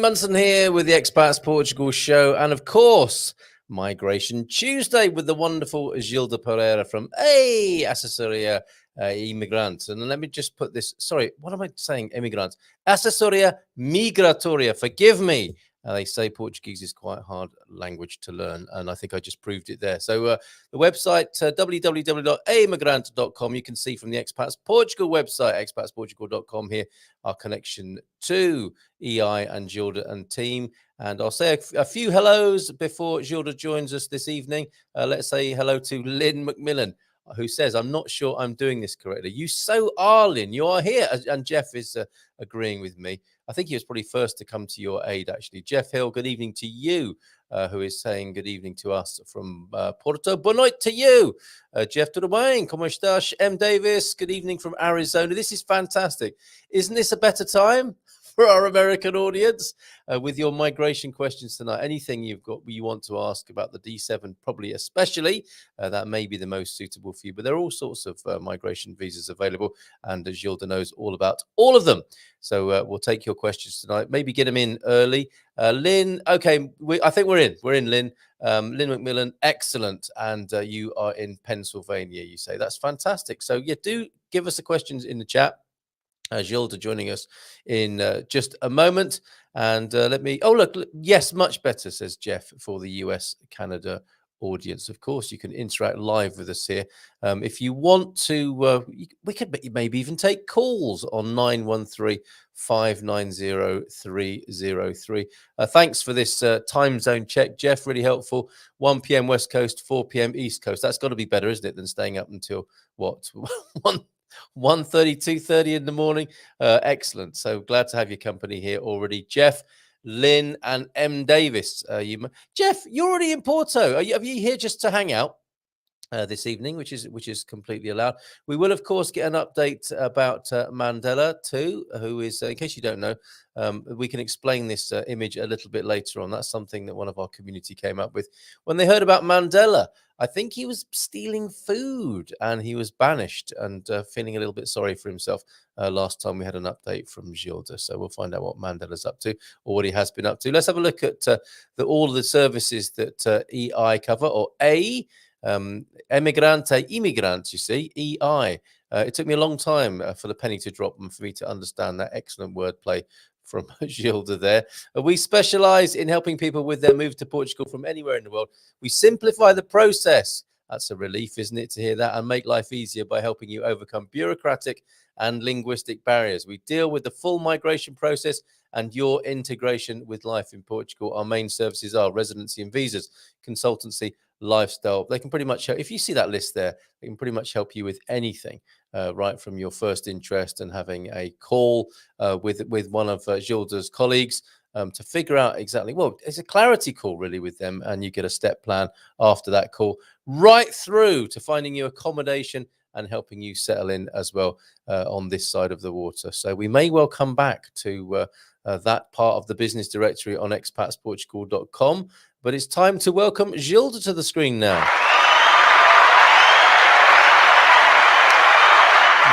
Munson here with the Expats Portugal show, and of course, Migration Tuesday with the wonderful Gilda Pereira from Assessoria Imigrante. And let me just put this, sorry, what am I saying? Imigrante. Assessoria Migratoria, forgive me. They say Portuguese is quite a hard language to learn, and I think I just proved it there. So the website, www.aimigrante.com, you can see from the Expats Portugal website, expatsportugal.com here, our connection to EI and Gilda and team. And I'll say a few hellos before Gilda joins us this evening. Let's say hello to Lynn McMillan, who says, I'm not sure I'm doing this correctly. You so are, Lynn. You are here. And Jeff is agreeing with me. I think he was probably first to come to your aid, actually. Jeff Hill, good evening to you, who is saying good evening to us from Porto. Boa noite to you. Jeff, tudo bem? Como estás? M. Davis, good evening from Arizona. This is fantastic. Isn't this a better time for our American audience with your migration questions tonight? Anything you want to ask about the D7, probably especially, that may be the most suitable for you. But there are all sorts of migration visas available, and Gilda knows all about all of them. So we'll take your questions tonight. Maybe get them in early. Lynn, okay, I think we're in. We're in, Lynn. Lynn McMillan, excellent. And you are in Pennsylvania, you say. That's fantastic. So, yeah, do give us the questions in the chat. Gilda joining us in just a moment. And let me, look, yes, much better, says Jeff, for the US, Canada audience. Of course, you can interact live with us here. If you want to, we could maybe even take calls on 913-590-303. Thanks for this time zone check, Jeff, really helpful. 1 p.m. West Coast, 4 p.m. East Coast. That's got to be better, isn't it, than staying up until, what, 1:30, 2:30 in the morning. Excellent. So glad to have your company here already. Jeff, Lynn, and M. Davis. Jeff, you're already in Porto. Are you here just to hang out this evening, which is completely allowed? We will, of course, get an update about Mandela too, who is, in case you don't know, we can explain this image a little bit later on. That's something that one of our community came up with when they heard about Mandela. I think he was stealing food and he was banished, and feeling a little bit sorry for himself last time we had an update from Gilda. So we'll find out what Mandela's up to, or what he has been up to. Let's have a look at all of the services that EI cover, or Emigrante, Immigrant, you see, EI. It took me a long time for the penny to drop and for me to understand that excellent wordplay from Gilda there. We specialize in helping people with their move to Portugal from anywhere in the world. We simplify the process. That's a relief, isn't it, to hear that, and make life easier by helping you overcome bureaucratic and linguistic barriers. We deal with the full migration process and your integration with life in Portugal. Our main services are residency and visas, consultancy, lifestyle. They can pretty much help. If you see that list there, they can pretty much help you with anything, right from your first interest and having a call with one of Gilda's colleagues to figure out exactly, well, it's a clarity call really with them, and you get a step plan after that call, right through to finding you accommodation and helping you settle in as well on this side of the water. So we may well come back to that part of the business directory on expatsportugal.com. But it's time to welcome Gilda to the screen now.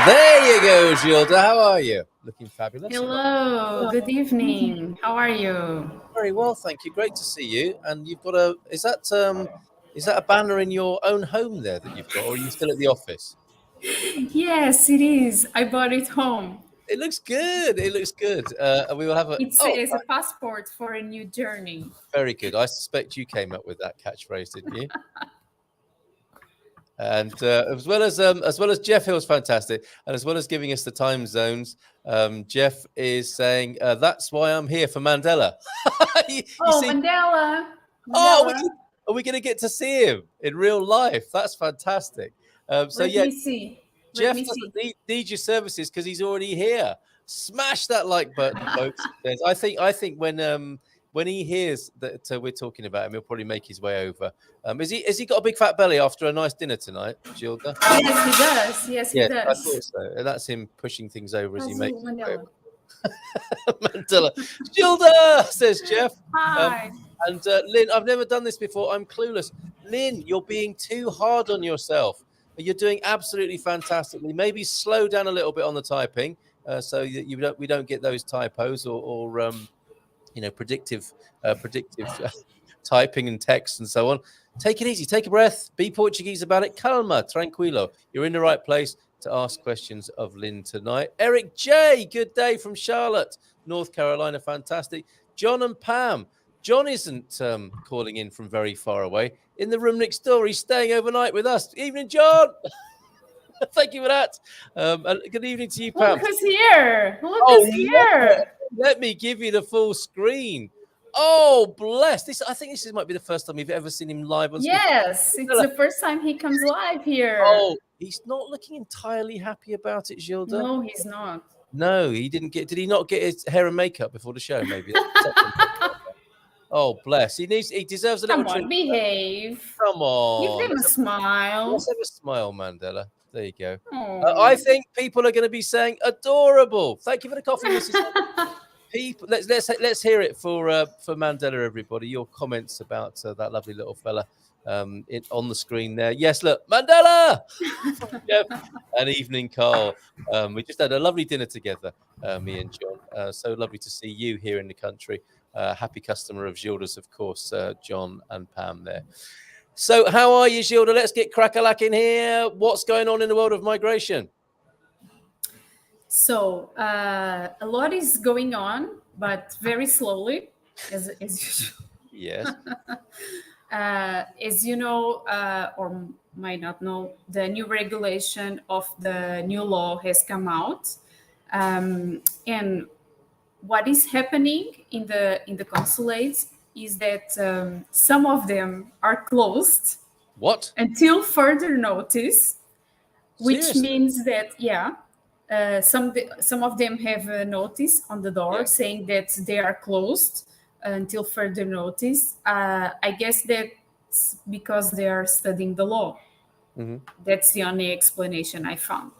There you go, Gilda. How are you? Looking fabulous. Hello. Good evening. How are you? Very well, thank you. Great to see you. And you've got is that a banner in your own home there that you've got, or are you still at the office? Yes, it is. I brought it home. It looks good. It looks good. We will have It says a passport for a new journey. Very good. I suspect you came up with that catchphrase, didn't you? And as well as Jeff Hill's fantastic, and as well as giving us the time zones, Jeff is saying that's why I'm here for Mandela. you see, Mandela. Oh, are we going to get to see him in real life? That's fantastic. Let me see. Jeff doesn't need your services because he's already here. Smash that like button, folks. I think when he hears that we're talking about him, he'll probably make his way over. Has he got a big fat belly after a nice dinner tonight, Gilda? Yes, he does. Yes, he does. I thought so. And that's him pushing things over as he makes Mandela. Mandela. Gilda, says Jeff. Hi. And Lynn, I've never done this before. I'm clueless. Lynn, you're being too hard on yourself. You're doing absolutely fantastically. Maybe slow down a little bit on the typing so that we don't get those typos or predictive typing and text and so on. Take it easy, take a breath, be Portuguese about it. Calma, tranquilo. You're in the right place to ask questions of Lynn tonight. Eric J, good day from Charlotte, North Carolina, fantastic. John and Pam. John isn't calling in from very far away. In the room next door, he's staying overnight with us. Evening, John. Thank you for that. And good evening to you, Pam. Look who's here. Look who's here. Let me give you the full screen. Oh, bless. I think this might be the first time you've ever seen him live on screen. Yes, it's the first time he comes live here. Oh, he's not looking entirely happy about it, Gilda. No, he's not. No, he didn't get. Did he not get his hair and makeup before the show? Maybe. Oh, bless. He deserves a little treat. Behave. Come on. Give him a smile. Let's have a smile, Mandela. There you go. I think people are going to be saying adorable. Thank you for the coffee, Mrs. People, let's hear it for Mandela, everybody. Your comments about that lovely little fella on the screen there. Yes, look, Mandela. Yep. And evening, Carl. We just had a lovely dinner together, me and John. So lovely to see you here in the country. Happy customer of Gilda's, of course, John and Pam there. So how are you, Gilda? Let's get crack-a-lack in here. What's going on in the world of migration? So a lot is going on, but very slowly, as usual. Yes. As you know, or might not know, the new regulation of the new law has come out. And what is happening in the consulates is that some of them are closed. What? Until further notice, which Seriously? means that, some of them have a notice on the door saying that they are closed until further notice. I guess that's because they are studying the law. Mm-hmm. That's the only explanation I found.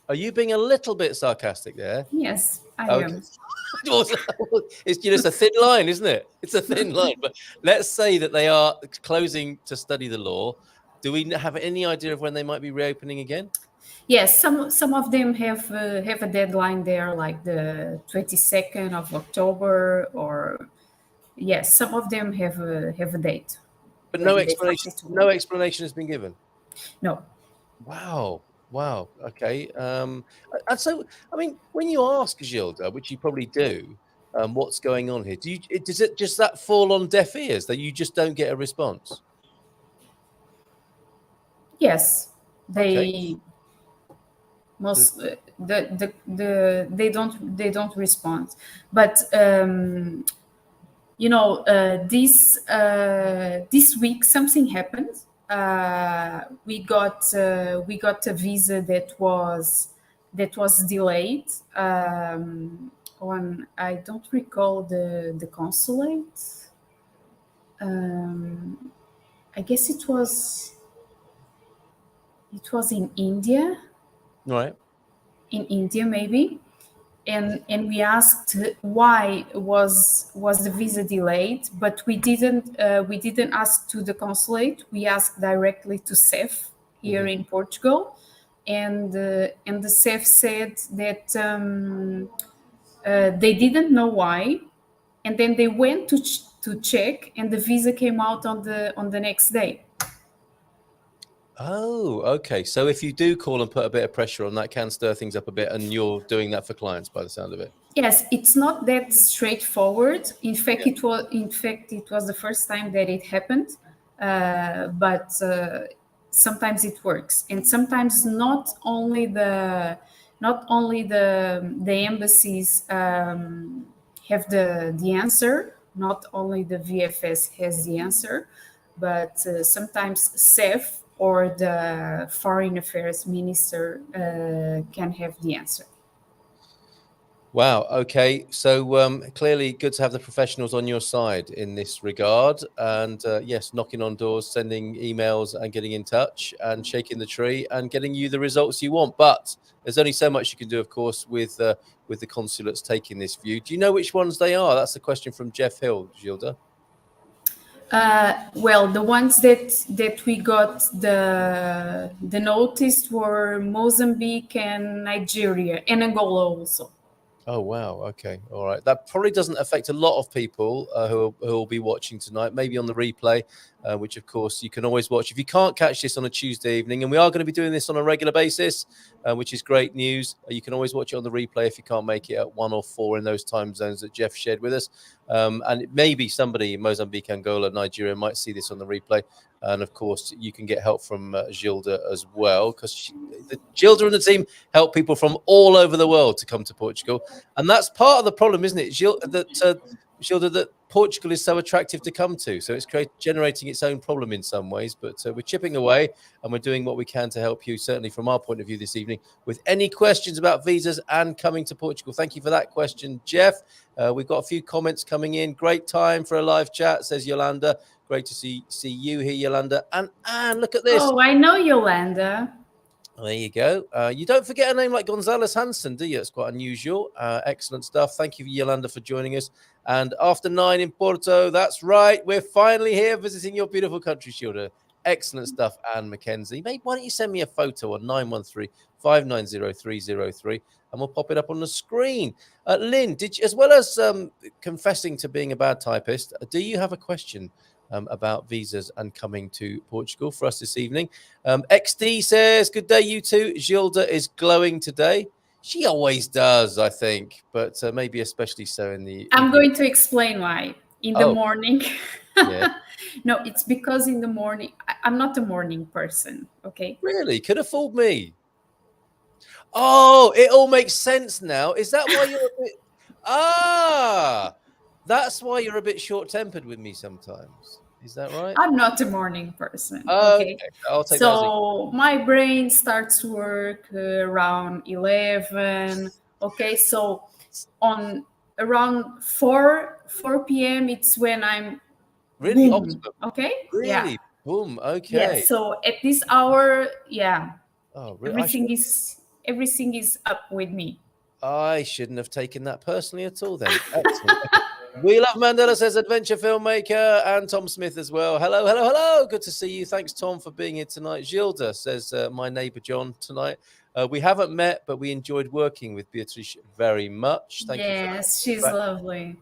Are you being a little bit sarcastic there? Yes, I am. It's a thin line, isn't it? It's a thin line. But let's say that they are closing to study the law. Do we have any idea of when they might be reopening again? Yes, some of them have a deadline there, like the 22nd of October, or yes, some of them have a date. But no explanation has been given. No. Wow. Okay. And so, I mean, when you ask Gilda, which you probably do, what's going on here, does it just that fall on deaf ears that you just don't get a response? Yes, they they don't respond. But this week something happened. We got a visa that was delayed on, I don't recall the consulate. I guess it was in India. Right. In India, maybe. And we asked why was the visa delayed, but we didn't ask to the consulate. We asked directly to CEF here in Portugal, and the CEF said that they didn't know why, and then they went to check, and the visa came out on the next day. Oh, okay. So if you do call and put a bit of pressure on, that can stir things up a bit, and you're doing that for clients by the sound of it. Yes, it's not that straightforward. In fact, it was the first time that it happened, but sometimes it works, and sometimes not only the embassies have the answer. Not only the VFS has the answer, but sometimes CEF or the Foreign Affairs Minister can have the answer. Wow. Okay. So clearly good to have the professionals on your side in this regard. And yes, knocking on doors, sending emails and getting in touch and shaking the tree and getting you the results you want. But there's only so much you can do, of course, with the consulates taking this view. Do you know which ones they are? That's a question from Jeff Hill, Gilda. Well, the ones that we got the notice were Mozambique and Nigeria and Angola also. Oh, wow. Okay. All right. That probably doesn't affect a lot of people who will be watching tonight, maybe on the replay, which, of course, you can always watch. If you can't catch this on a Tuesday evening, and we are going to be doing this on a regular basis, which is great news, you can always watch it on the replay if you can't make it at 1 or 4 in those time zones that Jeff shared with us. And maybe somebody in Mozambique, Angola, Nigeria might see this on the replay. And, of course, you can get help from Gilda as well, because Gilda and the team help people from all over the world to come to Portugal. And that's part of the problem, isn't it, Gilda, that Portugal is so attractive to come to. So it's generating its own problem in some ways. But we're chipping away, and we're doing what we can to help you, certainly from our point of view this evening, with any questions about visas and coming to Portugal. Thank you for that question, Jeff. We've got a few comments coming in. Great time for a live chat, says Yolanda. Great to see you here, Yolanda. And Anne, look at this. Oh, I know Yolanda. There you go. You don't forget a name like Gonzalez Hansen, do you? It's quite unusual. Excellent stuff. Thank you, Yolanda, for joining us. And after 9 in Porto, that's right. We're finally here visiting your beautiful country, Gilda. Excellent stuff, Anne Mackenzie. Maybe why don't you send me a photo on 913-590-303 and we'll pop it up on the screen. Lynn, did you, as well as confessing to being a bad typist, do you have a question about visas and coming to Portugal for us this evening? XD says, good day, you two. Gilda is glowing today. She always does, I think, but maybe especially so in the... I'm going to explain why. In the morning. Yeah. No, it's because in the morning, I'm not a morning person, okay? Really? Could have fooled me. Oh, it all makes sense now. Is that why you're a bit... that's why you're a bit short-tempered with me sometimes. Is that right? I'm not a morning person. Okay. I'll take that as my brain starts to work around 11. Okay, so on around 4 p.m. it's when I'm really boom. optimum. Okay. Really? Yeah. Boom. Okay. Yeah. So at this hour, yeah. Oh, really? Everything is up with me. I shouldn't have taken that personally at all then. Excellent. We Love Mandela says adventure filmmaker, and Tom Smith as well. Hello, hello, hello. Good to see you. Thanks, Tom, for being here tonight. Gilda says, my neighbor John tonight. We haven't met, but we enjoyed working with Beatrice very much. Thank you. Yes, she's lovely.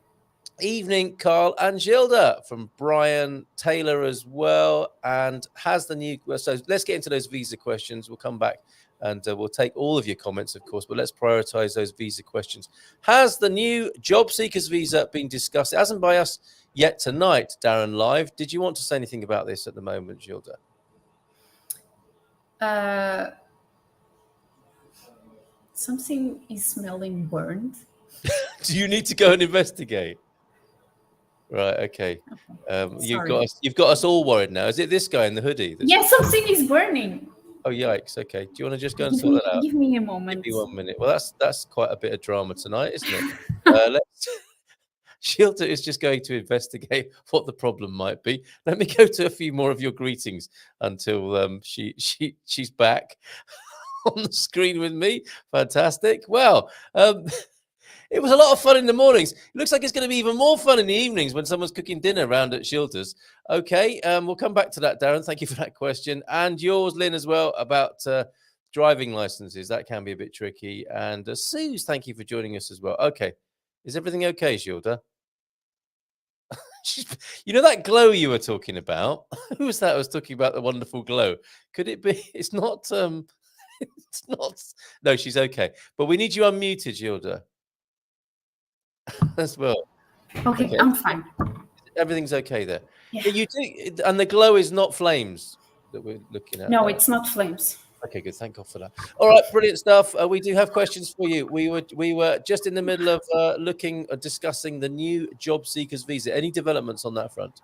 Evening, Carl and Gilda, from Brian Taylor as well. And has the new... So let's get into those visa questions. We'll come back and we'll take all of your comments, of course, but let's prioritize those visa questions. Has the new job seekers visa been discussed? It hasn't by us yet tonight, Darren Live. Did you want to say anything about this at the moment, Gilda? Something is smelling burned. Do you need to go and investigate? Right, okay. You've got us all worried now. Is it this guy in the hoodie? Yes, something is burning. Oh, yikes. Okay. Do you want to just go and sort that out? Give me a moment. Give me 1 minute. Well, that's quite a bit of drama tonight, isn't it? Gilda is just going to investigate what the problem might be. Let me go to a few more of your greetings until she's back on the screen with me. Fantastic. Well, it was a lot of fun in the mornings. It looks like it's going to be even more fun in the evenings when someone's cooking dinner around at Gilda's. Okay, we'll come back to that, Darren. Thank you for that question. And yours, Lynn, as well, about driving licenses. That can be a bit tricky. And Suze, thank you for joining us as well. Okay, is everything okay, Gilda? You know that glow you were talking about? Who was that? I was talking about the wonderful glow. Could it be? It's not... it's not... No, she's okay. But we need you unmuted, Gilda. As well. Okay, I'm fine. Everything's okay there. Yeah. You do, and the glow is not flames that we're looking at. No, it's not flames. Okay, good. Thank God for that. All right, brilliant stuff. We do have questions for you. We were just in the middle of discussing the new job seekers visa. Any developments on that front?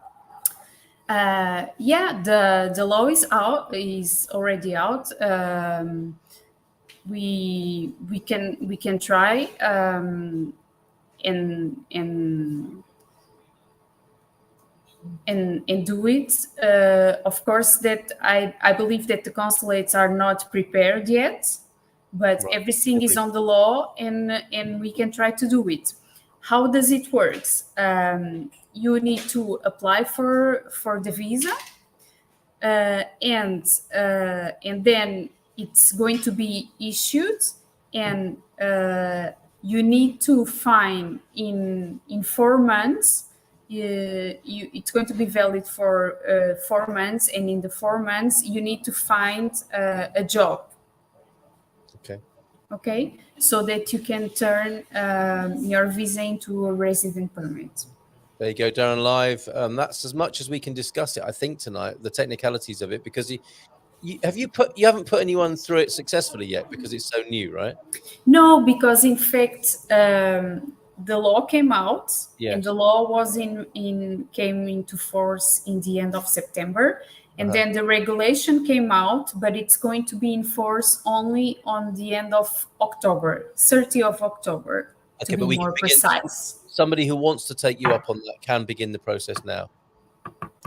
Yeah, the law is already out. We can try and do it. Of course, that I believe that the consulates are not prepared yet, but right. Everything is on the law, and we can try to do it. How does it work? You need to apply for the visa, and then it's going to be issued, and you need to find in 4 months. It's going to be valid for 4 months, and in the 4 months you need to find a job. Okay, so that you can turn your visa into a resident permit. There you go, Darren Live. That's as much as we can discuss it, I think, tonight, the technicalities of it, because you haven't put anyone through it successfully yet because it's so new, right? No, because in fact the law came out, yes. and the law was came into force in the end of September, and then the regulation came out, but it's going to be in force only on the end of October, 30th of October, to be more precise. Somebody who wants to take you up on that can begin the process now.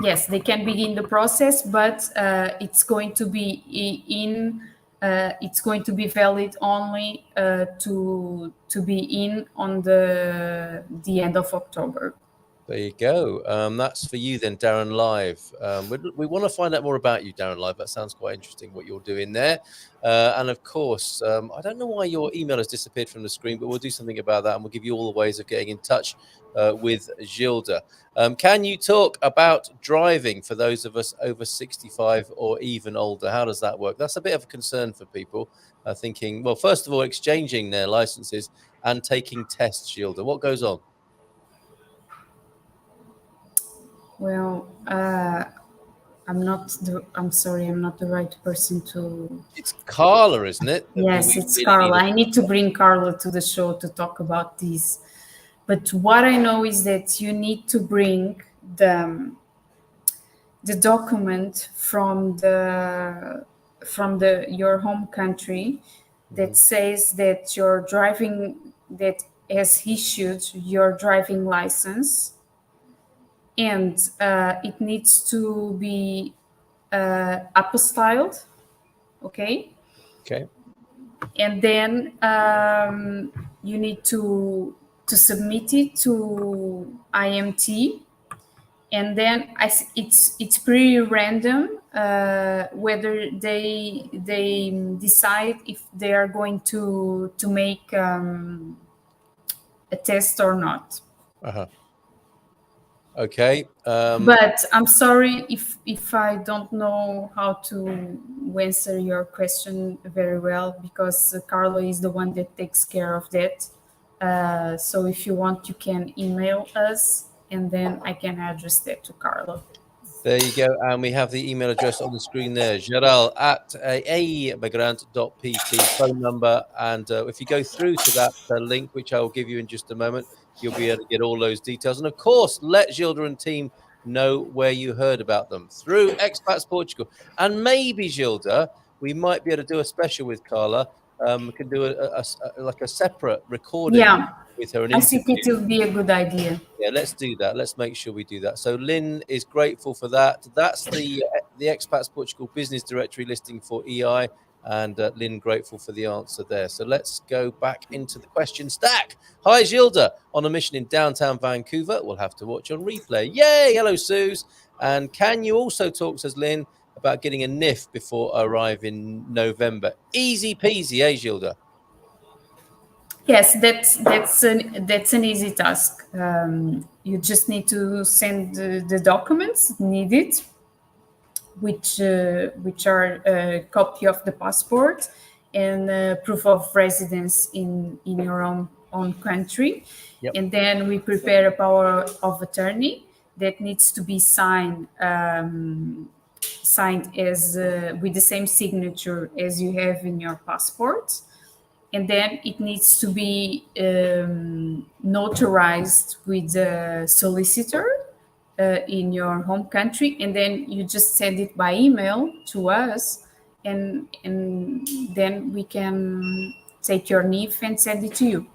Yes, they can begin the process, but it's going to be it's going to be valid only to be in on the end of October. There you go. That's for you then, Darren Live. We want to find out more about you, Darren Live. That sounds quite interesting, what you're doing there. And of course, I don't know why your email has disappeared from the screen, but we'll do something about that, and we'll give you all the ways of getting in touch with Gilda. Can you talk about driving for those of us over 65 or even older? How does that work? That's a bit of a concern for people thinking, well, first of all, exchanging their licenses and taking tests, Gilda. What goes on? Well, I'm sorry, I'm not the right person to... It's Carla, isn't it? Yes, it's Carla. I need to bring Carla to the show to talk about this. But what I know is that you need to bring the document from your home country that says that that has issued your driving license. And it needs to be apostilled, okay? Okay. And then you need to submit it to IMT, and then it's pretty random whether they decide if they are going to make a test or not. Okay. But I'm sorry if I don't know how to answer your question very well, because Carla is the one that takes care of that. So if you want, you can email us, and then I can address that to Carla. There you go. And we have the email address on the screen there, geral@amigrant.pt, phone number. And if you go through to that link, which I will give you in just a moment, you'll be able to get all those details. And of course, let Gilda and team know where you heard about them through Expats Portugal. And maybe, Gilda, we might be able to do a special with Carla. We can do like a separate recording with her. I think it will be a good idea. Yeah, let's do that. Let's make sure we do that. So Lynn is grateful for that. That's the Expats Portugal business directory listing for EI, and Lynn grateful for the answer there. So let's go back into the question stack. Hi, Gilda, on a mission in downtown Vancouver. We'll have to watch on replay. Yay! Hello, Suze. And can you also talk, says Lynn, about getting a NIF before I arrive in November? Easy peasy, eh, Gilda? Yes, that's an easy task. You just need to send the documents needed, which are a copy of the passport and proof of residence in your own country. Yep. And then we prepare a power of attorney that needs to be signed as with the same signature as you have in your passport. And then it needs to be notarized with a solicitor in your home country, and then you just send it by email to us, and then we can take your NIF and send it to you.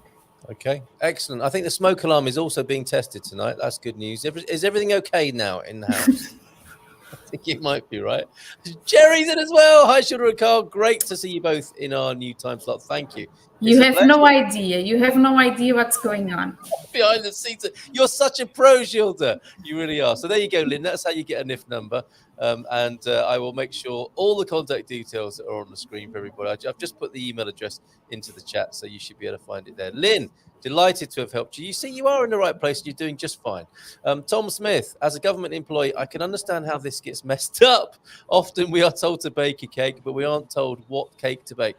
Okay, excellent. I think the smoke alarm is also being tested tonight. That's good news. Is everything okay now in the house? I think it might be, right? Jerry's in as well. Hi, Gilda and Carl. Great to see you both in our new time slot. Thank you. You have no idea. You have no idea what's going on. Behind the scenes. You're such a pro, Gilda. You really are. So there you go, Lynn. That's how you get a NIF number. And I will make sure all the contact details are on the screen for everybody. I've just put the email address into the chat, so you should be able to find it there. Lynn, delighted to have helped you. You see, you are in the right place. And you're doing just fine. Tom Smith, as a government employee, I can understand how this gets messed up. Often we are told to bake a cake, but we aren't told what cake to bake.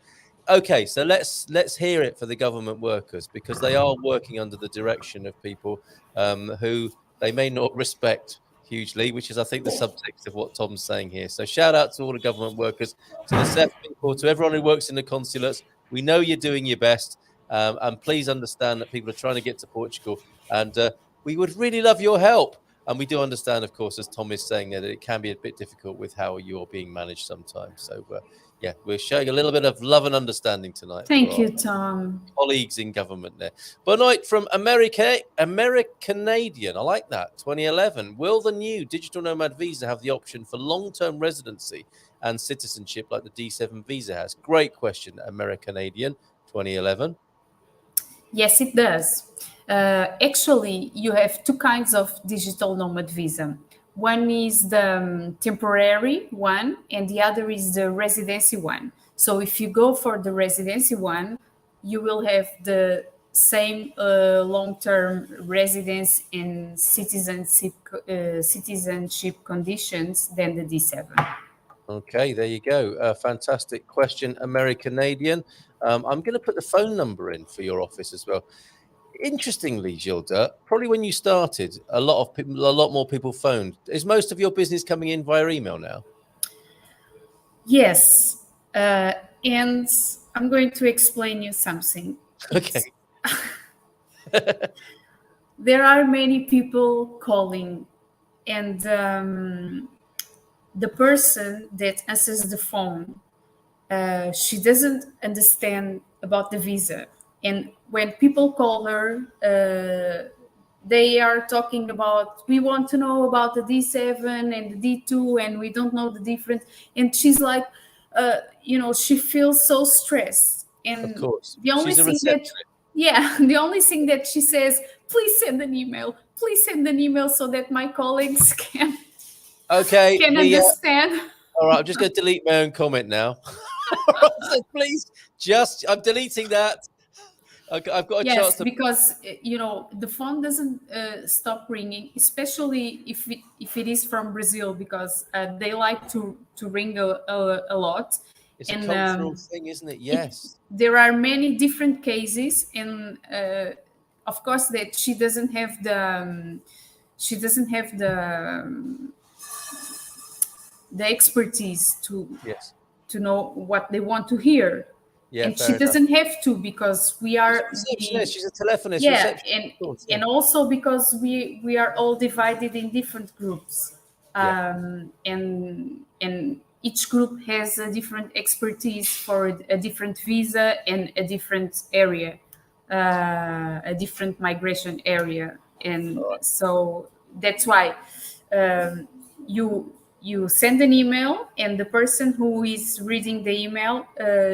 Okay, so let's hear it for the government workers, because they are working under the direction of people who they may not respect hugely, which is, I think, the subtext of what Tom's saying here. So shout out to all the government workers, to the SEF people, to everyone who works in the consulates. We know you're doing your best, and please understand that people are trying to get to Portugal, and we would really love your help. And we do understand, of course, as Tom is saying there, that it can be a bit difficult with how you're being managed sometimes. So yeah, we're showing a little bit of love and understanding tonight. Thank you, Tom. Colleagues in government there. Benoit from Canadian. I like that. 2011. Will the new Digital Nomad visa have the option for long-term residency and citizenship like the D7 visa has? Great question, Canadian. 2011. Yes, it does. Actually, you have two kinds of digital nomad visa. One is the temporary one, and the other is the residency one. So if you go for the residency one, you will have the same long-term residence and citizenship conditions than the D7. Okay, there you go. Fantastic question, Canadian. I'm going to put the phone number in for your office as well. Interestingly, Gilda, probably when you started, a lot more people phoned. Is most of your business coming in via email now? Yes, and I'm going to explain you something. Okay. There are many people calling, and the person that answers the phone, she doesn't understand about the visa. And when people call her, they are talking about, we want to know about the D7 and the D2, and we don't know the difference. And she's like, she feels so stressed. And of course, the only thing the only thing that she says, please send an email. Please send an email so that my colleagues can understand. All right, I'm just going to delete my own comment now. So please, I'm deleting that. I've got a chance to... because the phone doesn't stop ringing, especially if it is from Brazil, because they like to ring a lot. It's a cultural thing, isn't it? Yes. There are many different cases, and of course that she doesn't have the expertise to know what they want to hear. Yeah, and she doesn't have to, because we are she's a telephonist. Yeah, and also because we are all divided in different groups, and each group has a different expertise for a different visa and a different area, a different migration area, and so that's why you send an email, and the person who is reading the email,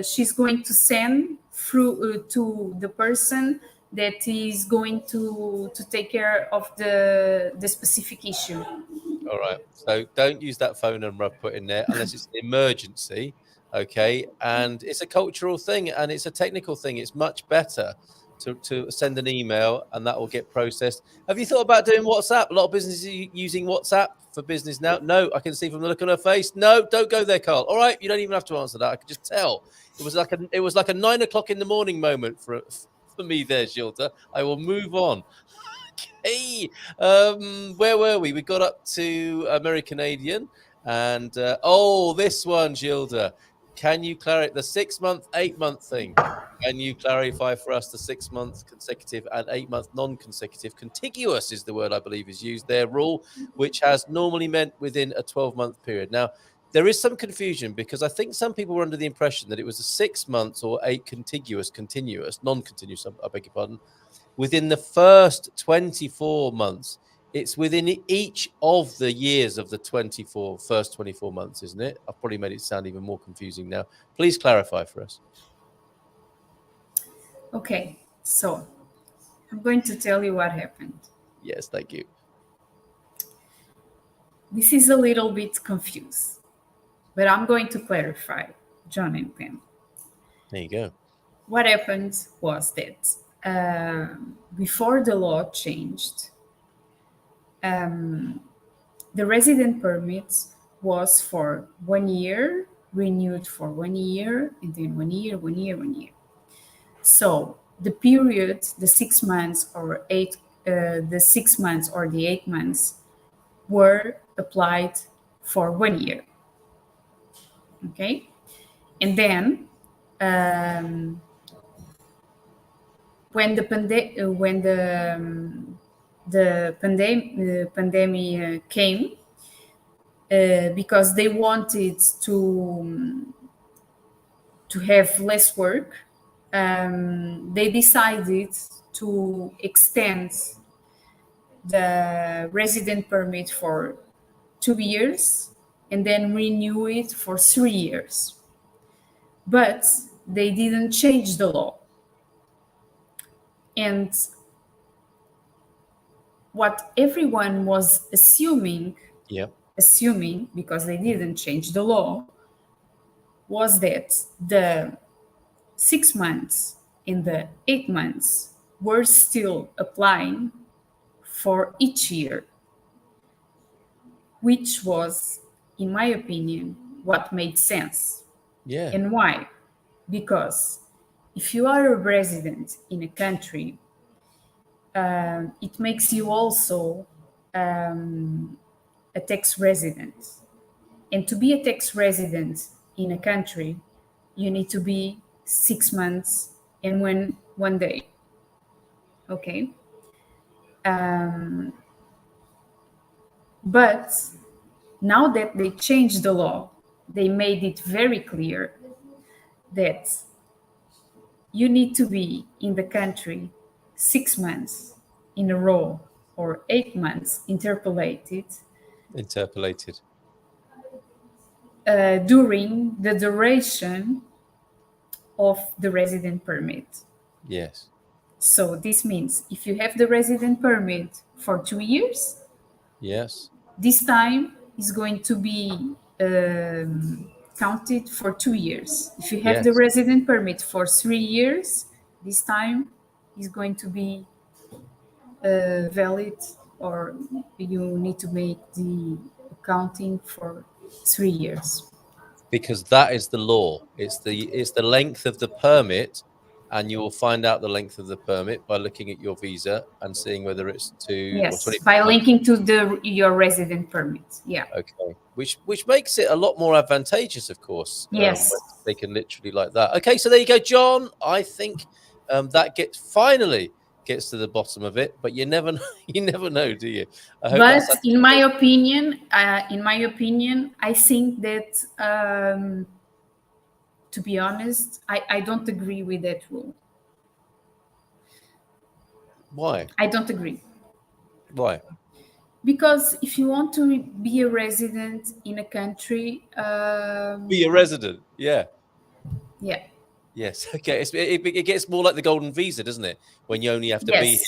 she's going to send through to the person that is going to take care of the specific issue. All right. So don't use that phone number I've put in there unless it's an emergency. Okay. And it's a cultural thing, and it's a technical thing. It's much better to send an email, and that will get processed. Have you thought about doing WhatsApp? A lot of businesses are using WhatsApp for business now. No, I can see from the look on her face. No, don't go there, Carl. All right, you don't even have to answer that. I can just tell. It was like a 9 o'clock in the morning moment for me there, Gilda. I will move on. Okay, where were we? We got up to Canadian, and this one, Gilda. Can you clarify the 6 month, 8 month thing? Can you clarify for us the 6 month consecutive and 8 month non-consecutive? Contiguous is the word I believe is used there, rule, which has normally meant within a 12-month period. Now, there is some confusion, because I think some people were under the impression that it was a 6 months or 8 continuous, non-continuous, I beg your pardon, within the first 24 months. It's within each of the years of the first 24 months, isn't it? I've probably made it sound even more confusing now. Please clarify for us. Okay, so I'm going to tell you what happened. Yes, thank you. This is a little bit confused, but I'm going to clarify, John and Pam. There you go. What happened was that before the law changed, the resident permit was for 1 year, renewed for 1 year, and then 1 year, 1 year, 1 year. So the period, the 6 months or the 6 months or the 8 months were applied for 1 year. Okay, and then when the pandemic came, because they wanted to have less work, they decided to extend the resident permit for 2 years and then renew it for 3 years. But they didn't change the law. And what everyone was assuming, because they didn't change the law, was that the 6 months and the 8 months were still applying for each year, which was, in my opinion, what made sense. Yeah. And why? Because if you are a resident in a country, it makes you also a tax resident. And to be a tax resident in a country, you need to be 6 months and 1 day. Okay. But now that they changed the law, they made it very clear that you need to be in the country 6 months in a row or 8 months interpolated during the duration of the resident permit. Yes. So this means if you have the resident permit for 2 years, yes, this time is going to be counted for 2 years. If you have the resident permit for 3 years, this time is going to be valid, or you need to make the accounting for 3 years. Because that is the law. It's the length of the permit, and you will find out the length of the permit by looking at your visa and seeing whether it's 2 or 20 by linking to your resident permit. Yeah. Okay. Which makes it a lot more advantageous, of course. Yes. They can literally like that. Okay, so there you go, John. I think that finally gets to the bottom of it, but you never know, do you? But in my opinion, I think that to be honest, I don't agree with that rule. Why? I don't agree. Why? Because if you want to be a resident in a country, be a resident, yeah. Yeah. Yes. Okay. It gets more like the golden visa, doesn't it? When you only have to be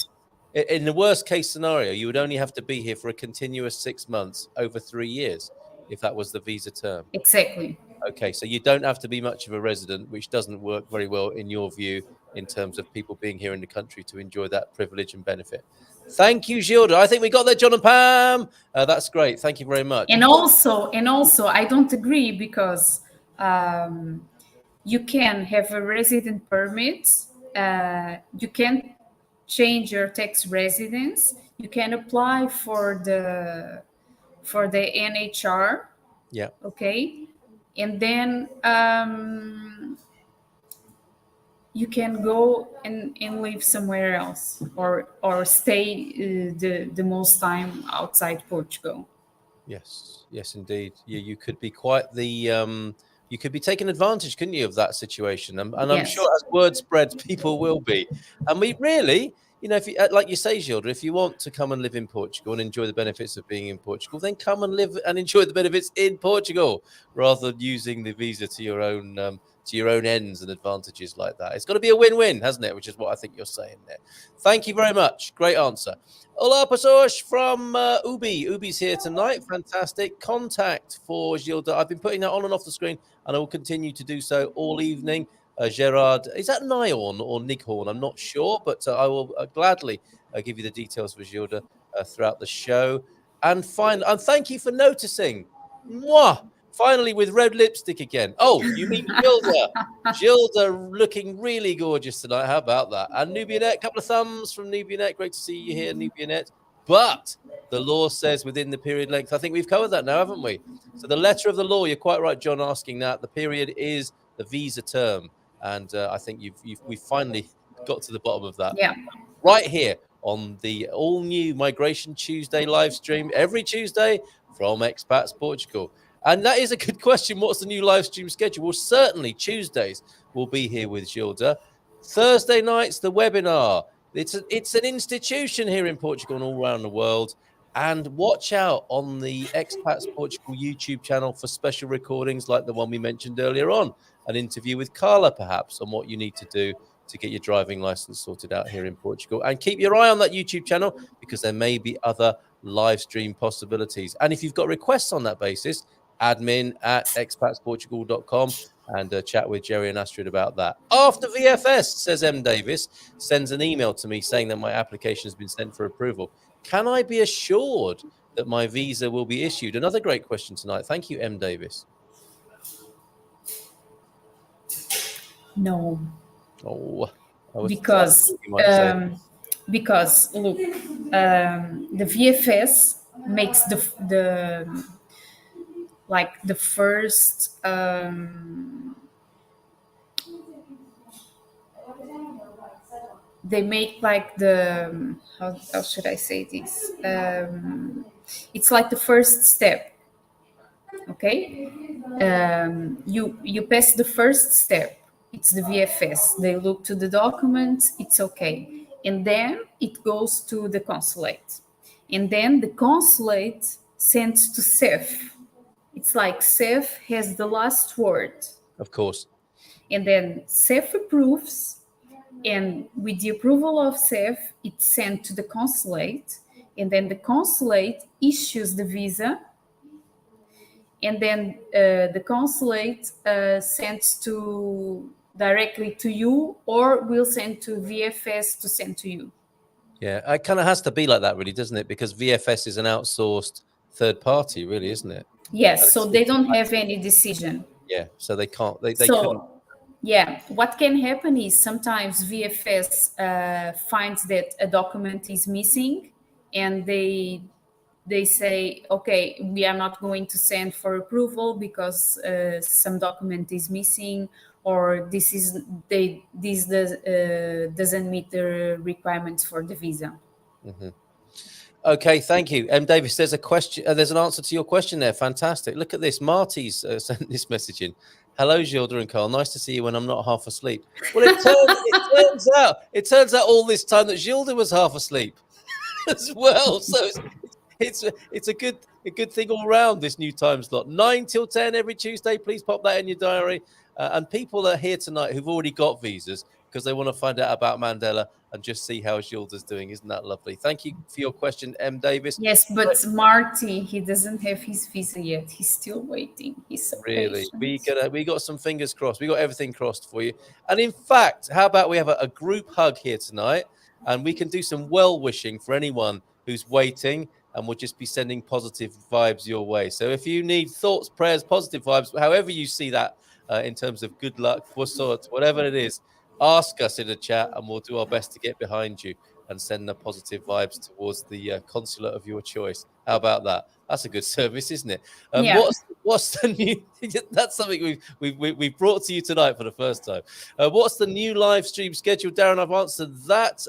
here. In the worst case scenario, you would only have to be here for a continuous 6 months over 3 years, if that was the visa term. Exactly. Okay, so you don't have to be much of a resident, which doesn't work very well in your view in terms of people being here in the country to enjoy that privilege and benefit. Thank you, Gilda. I think we got there, John and Pam. That's great. Thank you very much. And also, I don't agree because you can have a resident permit. You can change your tax residence. You can apply for the NHR. Yeah. Okay. And then you can go and live somewhere else, or stay the most time outside Portugal. Yes, indeed. You could be quite the you could be taking advantage, couldn't you, of that situation? And I'm sure as word spreads, people will be. And we really, if you, like you say, Gilda, if you want to come and live in Portugal and enjoy the benefits of being in Portugal, then come and live and enjoy the benefits in Portugal, rather than using the visa to your own to your own ends and advantages like that. It's got to be a win-win, hasn't it? Which is what I think you're saying there. Thank you very much. Great answer. Olá, pessoas from Ubi. Ubi's here tonight. Fantastic. Contact for Gilda. I've been putting that on and off the screen, and I will continue to do so all evening. Gerard, is that Nihorn or Nighorn? I'm not sure, but I will gladly give you the details for Gilda throughout the show. And thank you for noticing. Mwah! Finally, with red lipstick again. Oh, you mean Gilda? Gilda looking really gorgeous tonight. How about that? And Nubianet, couple of thumbs from Nubianet. Great to see you here, Nubianet. But the law says within the period length. I think we've covered that now, haven't we? So the letter of the law, you're quite right, John, asking that. The period is the visa term. And I think we finally got to the bottom of that. Yeah. Right here on the all-new Migration Tuesday live stream every Tuesday from Expats Portugal. And that is a good question. What's the new live stream schedule? Well, certainly Tuesdays we'll be here with Gilda. Thursday nights, the webinar. It's an institution here in Portugal and all around the world. And watch out on the Expats Portugal YouTube channel for special recordings like the one we mentioned earlier on. An interview with Carla, perhaps, on what you need to do to get your driving license sorted out here in Portugal. And keep your eye on that YouTube channel because there may be other live stream possibilities. And if you've got requests on that basis, admin@expatsportugal.com and chat with Jerry and Astrid about that. After VFS, says M. Davis, sends an email to me saying that my application has been sent for approval. Can I be assured that my visa will be issued? Another great question tonight. Thank you, M. Davis. No. Oh, because look, the VFS makes the first they make like the how should I say this? It's like the first step. Okay, you pass the first step. It's the VFS. They look to the documents. It's okay, and then it goes to the consulate, and then the consulate sends to CEF. It's like CEF has the last word. Of course. And then CEF approves, and with the approval of CEF, it's sent to the consulate, and then the consulate issues the visa, and then the consulate sends directly to you, or will send to VFS to send to you. Yeah, it kind of has to be like that, really, doesn't it? Because VFS is an outsourced third party, really, isn't it? Yes, so they don't have any decision. Yeah, so they can't. They couldn't. Yeah, what can happen is sometimes VFS finds that a document is missing, and they say, okay, we are not going to send for approval because some document is missing, or this doesn't meet the requirements for the visa. Mm-hmm. Okay, thank you. Davis, there's a question. There's an answer to your question there. Fantastic. Look at this. Marty's sent this message in. Hello, Gilda and Carl. Nice to see you when I'm not half asleep. Well, it turns out all this time that Gilda was half asleep as well. So it's a good thing all around, this new time slot. 9 till 10 every Tuesday. Please pop that in your diary. And people are here tonight who've already got visas because they want to find out about Mandela and just see how Gilda's doing. Isn't that lovely? Thank you for your question, M. Davis. Yes, but Marty, he doesn't have his visa yet. He's still waiting. He's so really patient. we got some fingers crossed. We got everything crossed for you. And in fact, how about we have a group hug here tonight, and we can do some well wishing for anyone who's waiting, and we'll just be sending positive vibes your way. So if you need thoughts, prayers, positive vibes, however you see that in terms of good luck, whatever it is, ask us in the chat and we'll do our best to get behind you and send the positive vibes towards the consulate of your choice. How about that? That's a good service, isn't it? Yeah. What's the new? That's something we've brought to you tonight for the first time. What's the new live stream schedule, Darren? I've answered that.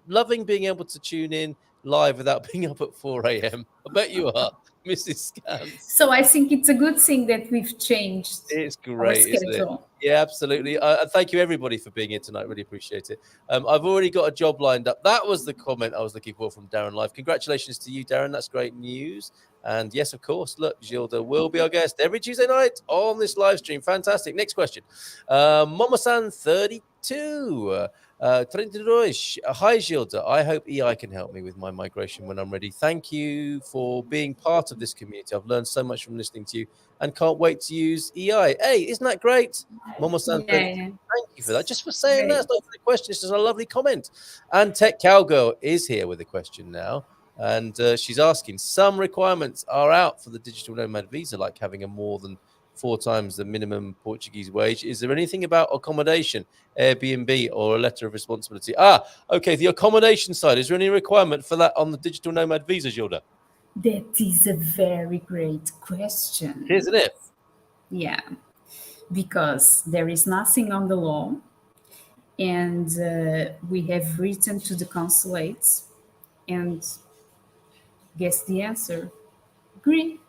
Loving being able to tune in live without being up at 4 a.m. I bet you are. Mrs. Scans. So I think it's a good thing that we've changed It's our great, isn't it? schedule. Yeah, absolutely. Thank you, everybody, for being here tonight. Really appreciate it. I've already got a job lined up. That was the comment I was looking for from Darren Live. Congratulations to you, Darren. That's great news. And yes, of course, look, Gilda will be our guest every Tuesday night on this live stream. Fantastic. Next question. Momo-san 32. 32. Hi, Gilda. I hope EI can help me with my migration when I'm ready. Thank you for being part of this community. I've learned so much from listening to you and can't wait to use EI. Hey, isn't that great? Momo-san 32. Yeah. Thank you for that. Just for saying Great. that. It's not a question. It's just a lovely comment. And Tech Cowgirl is here with a question now. And she's asking, some requirements are out for the digital nomad visa, like having a more than 4 times the minimum Portuguese wage. Is there anything about accommodation, Airbnb, or a letter of responsibility? Okay, the accommodation side. Is there any requirement for that on the digital nomad visa, Gilda? That is a very great question. Isn't it? Yeah, because there is nothing on the law, and we have written to the consulates, and guess the answer. Greek,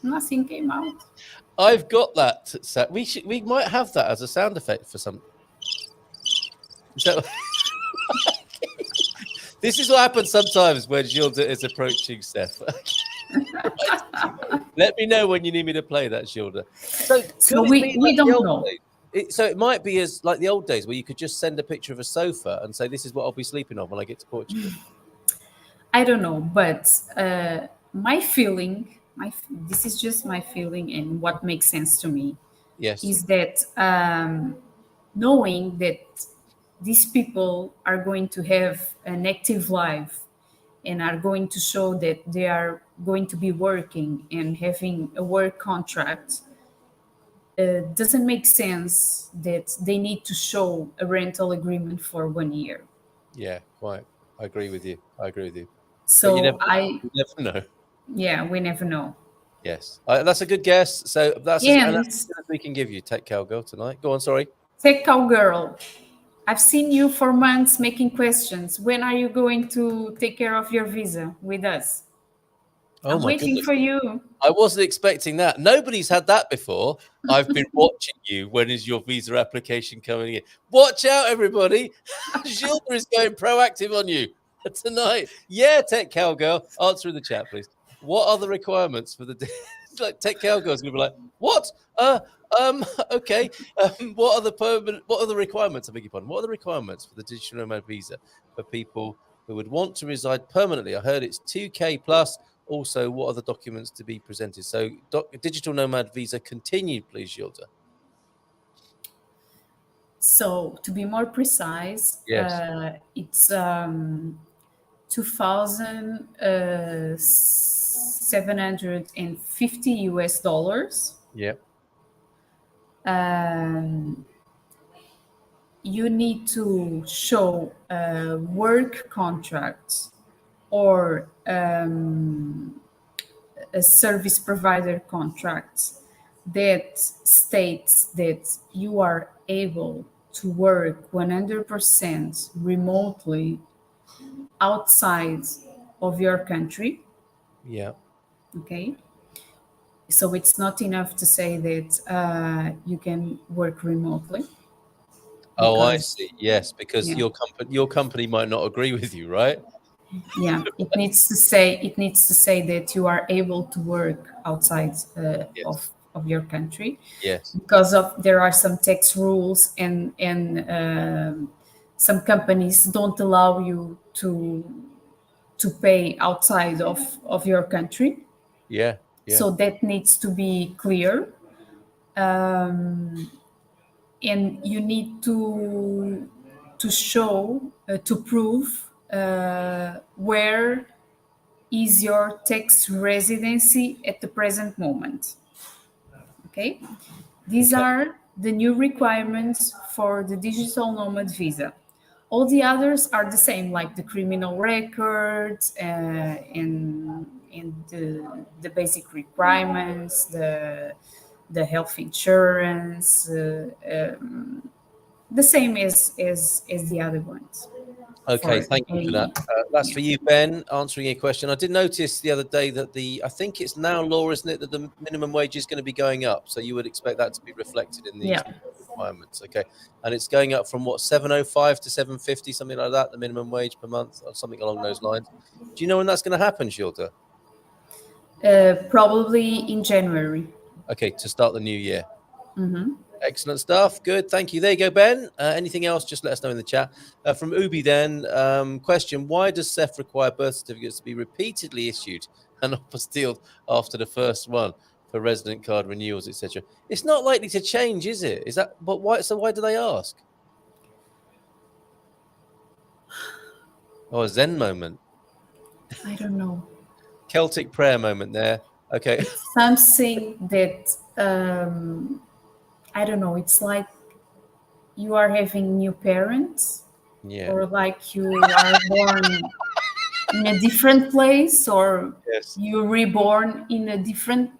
nothing came out. I've got that. We might have that as a sound effect for some. So this is what happens sometimes when Gilda is approaching Steph. Let me know when you need me to play that, Gilda. So we don't know. So it might be as like the old days where you could just send a picture of a sofa and say, this is what I'll be sleeping on when I get to Portugal. I don't know, but my feeling, this is just my feeling and what makes sense to me, yes, is that knowing that these people are going to have an active life and are going to show that they are going to be working and having a work contract, doesn't make sense that they need to show a rental agreement for 1 year. Yeah, quite. I agree with you. So you never know. Yeah, we never know. Yes, that's a good guess. So that's as we can give you, Tech Cowgirl, tonight. Go on, sorry. Tech Cowgirl, I've seen you for months making questions. When are you going to take care of your visa with us? Oh, I'm waiting goodness. for you. I wasn't expecting that. Nobody's had that before. I've been watching you. When is your visa application coming in? Watch out, everybody. Gilda is going proactive on you tonight. Yeah, Tech Cowgirl. Answer in the chat, please. What are the requirements for the like Tech Cowgirl's gonna be like, what? Okay. What are the requirements? I beg your pardon. What are the requirements for the digital nomad visa for people who would want to reside permanently? I heard it's 2K plus. Also, what are the documents to be presented? So, digital nomad visa continued, please, Gilda. So, to be more precise, yes, it's 2,750 US dollars. Yeah. You need to show a work contract or a service provider contract that states that you are able to work 100% remotely outside of your country. Yeah. Okay. So it's not enough to say that you can work remotely. Oh, I see. Yes, because your company might not agree with you, right? Yeah, it needs to say that you are able to work outside of your country. Yes. Because there are some tax rules and some companies don't allow you to pay outside of your country. Yeah. So that needs to be clear. And you need to show, to prove where is your tax residency at the present moment. Okay? These are the new requirements for the digital nomad visa. All the others are the same, like the criminal records and the basic requirements, the health insurance, the same as the other ones. Okay, thank you for that. That's for you, Ben, answering your question. I did notice the other day that I think it's now law, isn't it, that the minimum wage is going to be going up. So you would expect that to be reflected in these requirements. Okay. And it's going up from what, 705 to 750, something like that, the minimum wage per month, or something along those lines. Do you know when that's going to happen, Gilda? Probably in January. Okay, to start the new year. Mm-hmm. Excellent stuff. Good. Thank you. There you go, Ben. Anything else, just let us know in the chat. From Ubi then, question, why does CEF require birth certificates to be repeatedly issued and apostilled after the first one for resident card renewals, etc.? It's not likely to change, is it? Is that, but why? So why do they ask? Oh, a Zen moment. I don't know. Celtic prayer moment there. Okay. It's something that, I don't know, it's like you are having new parents, or like you are born in a different place, or you reborn in a different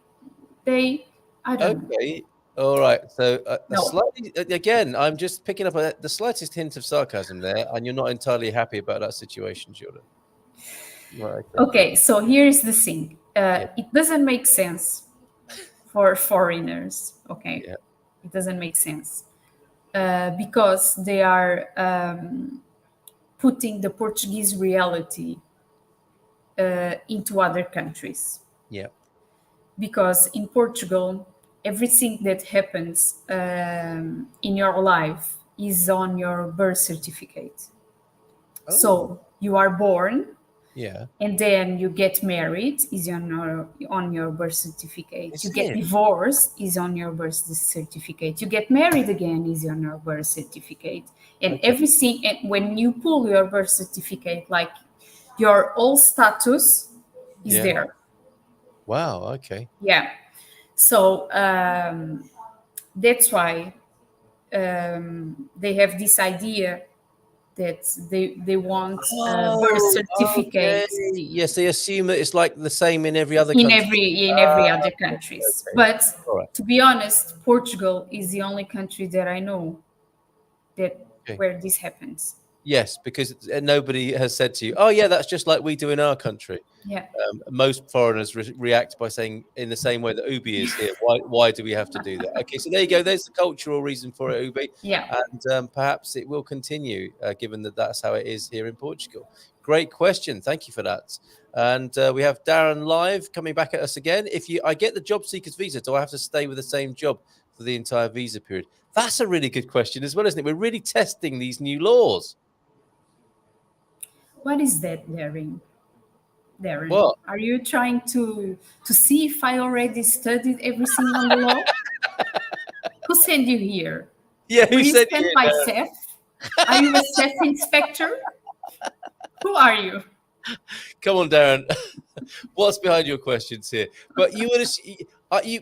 day. I don't know. Okay. All right. So slightly, again, I'm just picking up the slightest hint of sarcasm there, and you're not entirely happy about that situation, Gilda. Right. Okay. So here's the thing. It doesn't make sense for foreigners. Okay. Yeah. It doesn't make sense because they are putting the Portuguese reality into other countries. Yeah. Because in Portugal, everything that happens in your life is on your birth certificate. Oh. So you are born, and then you get married, is on your birth certificate. You get divorced, is on your birth certificate. You get married again, is on your birth certificate. And everything, and when you pull your birth certificate, like your whole status is there. Wow. Okay. Yeah. So that's why they have this idea that they want a birth certificate. Okay. Yes, they assume that it's like the same in every other country. In every other countries. Okay. But to be honest, Portugal is the only country that I know that where this happens. Yes, because nobody has said to you, "Oh, yeah, that's just like we do in our country." Yeah. Most foreigners react by saying, in the same way that Ubi is here, why do we have to do that? Okay, so there you go. There's the cultural reason for it, Ubi. Yeah. And perhaps it will continue, given that that's how it is here in Portugal. Great question. Thank you for that. And we have Darren live coming back at us again. I get the job seekers visa, do I have to stay with the same job for the entire visa period? That's a really good question as well, isn't it? We're really testing these new laws. What is that, Darren? What? Are you trying to see if I already studied everything on the law? Who sent you here? Yeah, who sent you by CEF? Are you a CEF inspector? Who are you? Come on, Darren. What's behind your questions here? But you would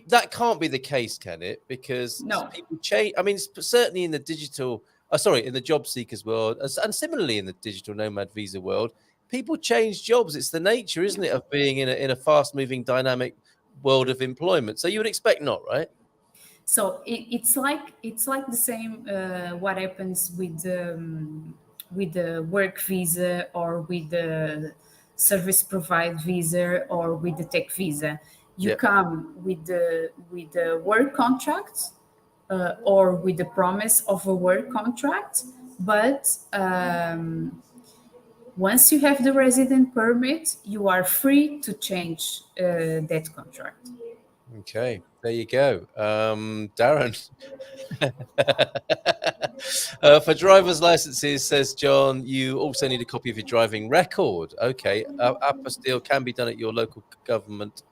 that can't be the case, can it? Because people change. I mean, certainly in the digital. In the job seekers world, and similarly in the digital nomad visa world, people change jobs. It's the nature, isn't it, of being in a fast-moving, dynamic world of employment. So you would expect not, right? So it's like the same. What happens with the work visa, or with the service provide visa, or with the tech visa? You come with the work contract. Or with the promise of a work contract, but once you have the resident permit, you are free to change that contract. Okay, there you go. Darren. For driver's licenses, says John, you also need a copy of your driving record. Okay, apostille can be done at your local government.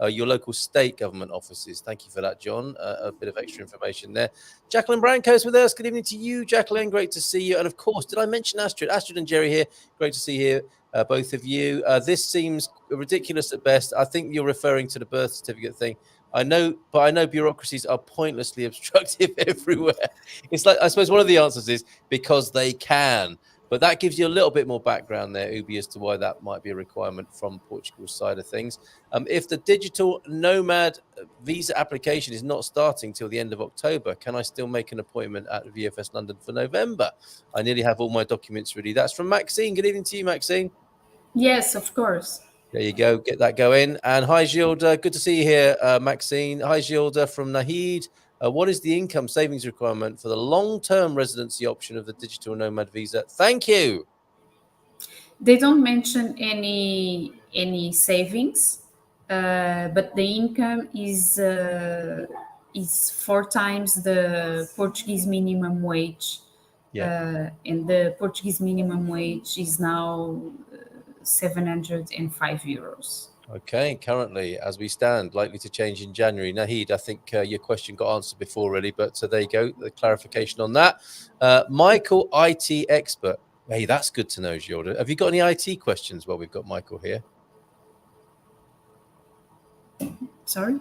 Your local state government offices. Thank you for that, John. A bit of extra information there. Jacqueline Branco is with us. Good evening to you, Jacqueline. Great to see you. And of course, did I mention Astrid? Astrid and Jerry here. Great to see you, both of you. This seems ridiculous at best. I think you're referring to the birth certificate thing. I know bureaucracies are pointlessly obstructive everywhere. It's like, I suppose one of the answers is because they can. But that gives you a little bit more background there, Ubi, as to why that might be a requirement from Portugal's side of things. If the Digital Nomad visa application is not starting till the end of October, can I still make an appointment at VFS London for November? I nearly have all my documents ready. That's from Maxine. Good evening to you, Maxine. Yes, of course. There you go. Get that going. And hi, Gilda. Good to see you here, Maxine. Hi, Gilda from Nahid. What is the income savings requirement for the long-term residency option of the Digital Nomad visa? Thank you. They don't mention any savings, but the income is 4 times the Portuguese minimum wage. Yeah. And the Portuguese minimum wage is now 705 euros. Okay, currently, as we stand, likely to change in January. Nahid, I think your question got answered before, really, but there you go, the clarification on that. Michael, IT expert. Hey, that's good to know, Gilda. Have you got any IT questions while we've got Michael here? Sorry?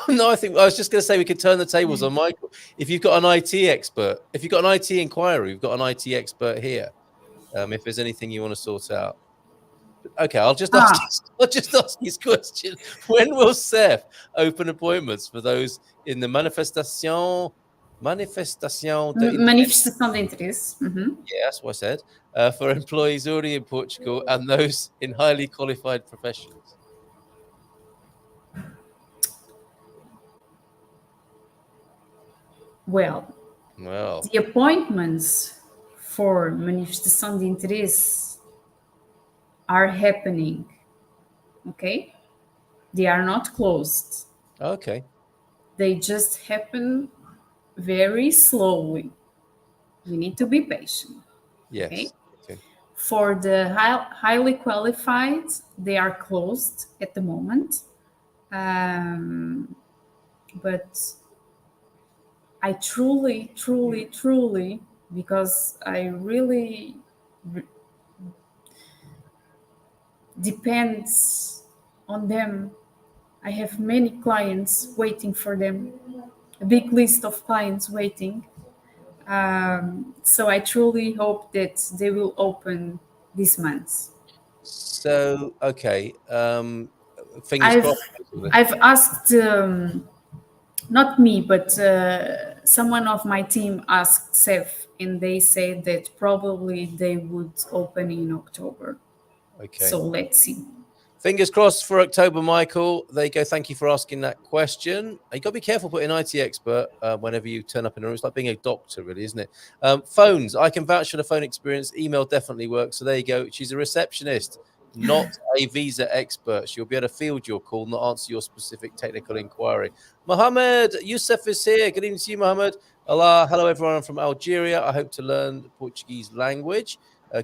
No, I was just going to say we could turn the tables on Michael. If you've got an IT expert, if you've got an IT inquiry, we've got an IT expert here. If there's anything you want to sort out. Okay, I'll just ask his question. When will Seth open appointments for those in the manifestação de interesse? Yeah, that's what I said. For employees already in Portugal and those in highly qualified professions? Well, the appointments for manifestação de interesse are happening. Okay, they are not closed. Okay, they just happen very slowly. You need to be patient. Yes. Okay. For the highly qualified, they are closed at the moment. But I truly, because I really depends on them. I have many clients waiting for them, a big list of clients waiting. So I truly hope that they will open this month. So, okay. Fingers crossed. I've asked, not me, but someone of my team asked Seth, and they said that probably they would open in October. Okay. So let's see. Fingers crossed for October, Michael. There you go. Thank you for asking that question. You got to be careful putting IT expert whenever you turn up in a room. It's like being a doctor, really, isn't it? Phones. I can vouch for the phone experience. Email definitely works. So there you go. She's a receptionist, not a visa expert. She'll be able to field your call, not answer your specific technical inquiry. Mohammed Youssef is here. Good evening to you, Mohammed. Allah. Hello, everyone. I'm from Algeria. I hope to learn the Portuguese language.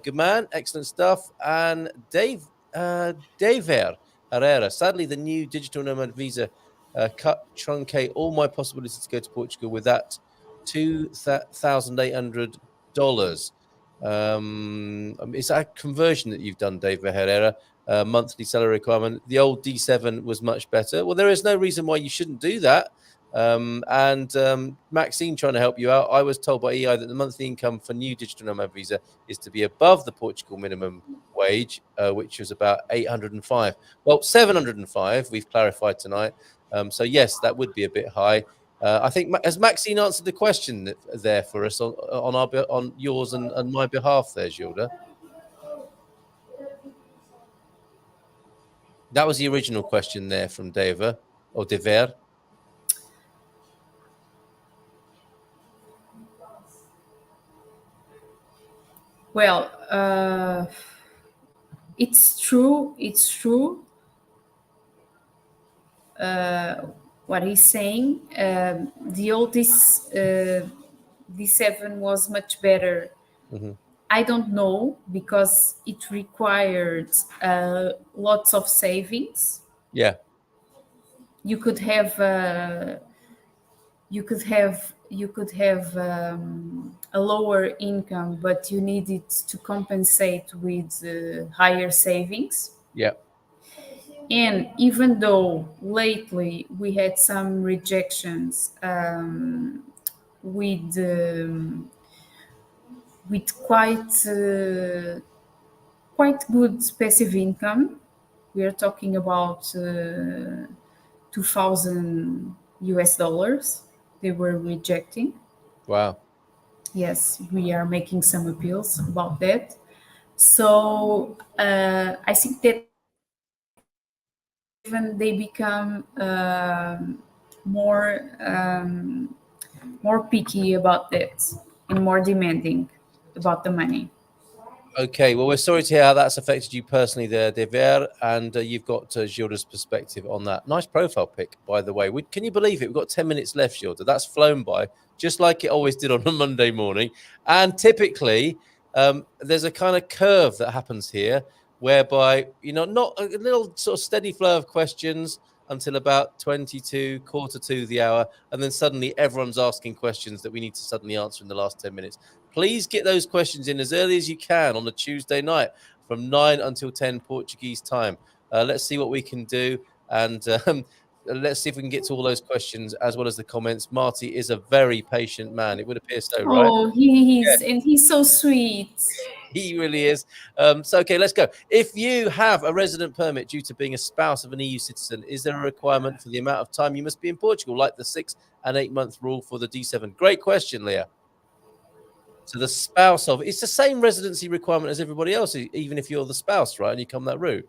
Good man. Excellent stuff. And Dave Pereira. Sadly, the new Digital Nomad visa truncate all my possibilities to go to Portugal with that $2,800. Is that a conversion that you've done, Dave Pereira? Monthly salary requirement. The old D7 was much better. Well, there is no reason why you shouldn't do that. Maxine trying to help you out. I was told by EI that the monthly income for new Digital Nomad visa is to be above the Portugal minimum wage, which was about 805. Well, 705 we've clarified tonight. So yes, that would be a bit high. I think has Maxine answered the question there for us on yours and my behalf there, Gilda? That was the original question there from Deva or Dever. Well, it's true. What he's saying. The old D7 was much better. Mm-hmm. I don't know, because it required lots of savings. Yeah. You could have a lower income, but you needed to compensate with higher savings. Yeah. And even though lately we had some rejections with with quite good passive income. We are talking about 2,000 US dollars. They were rejecting. Wow. Yes, we are making some appeals about that. So I think that even they become more picky about that and more demanding about the money. Okay, well, we're sorry to hear how that's affected you personally there, Dever, and you've got Gilda's perspective on that. Nice profile pic, by the way. Can you believe it? We've got 10 minutes left, Gilda. That's flown by, just like it always did on a Monday morning. And typically, there's a kind of curve that happens here, whereby, not a little sort of steady flow of questions until about 22, quarter to the hour, and then suddenly everyone's asking questions that we need to suddenly answer in the last 10 minutes. Please get those questions in as early as you can on a Tuesday night from 9 until 10 Portuguese time. Let's see what we can do. And let's see if we can get to all those questions as well as the comments. Marty is a very patient man. It would appear so, right? Oh, he is, and he's so sweet. He really is. So, okay, let's go. If you have a resident permit due to being a spouse of an EU citizen, is there a requirement for the amount of time you must be in Portugal, like the 6 and 8 month rule for the D7? Great question, Leah. So the spouse of, it's the same residency requirement as everybody else, even if you're the spouse, right? And you come that route.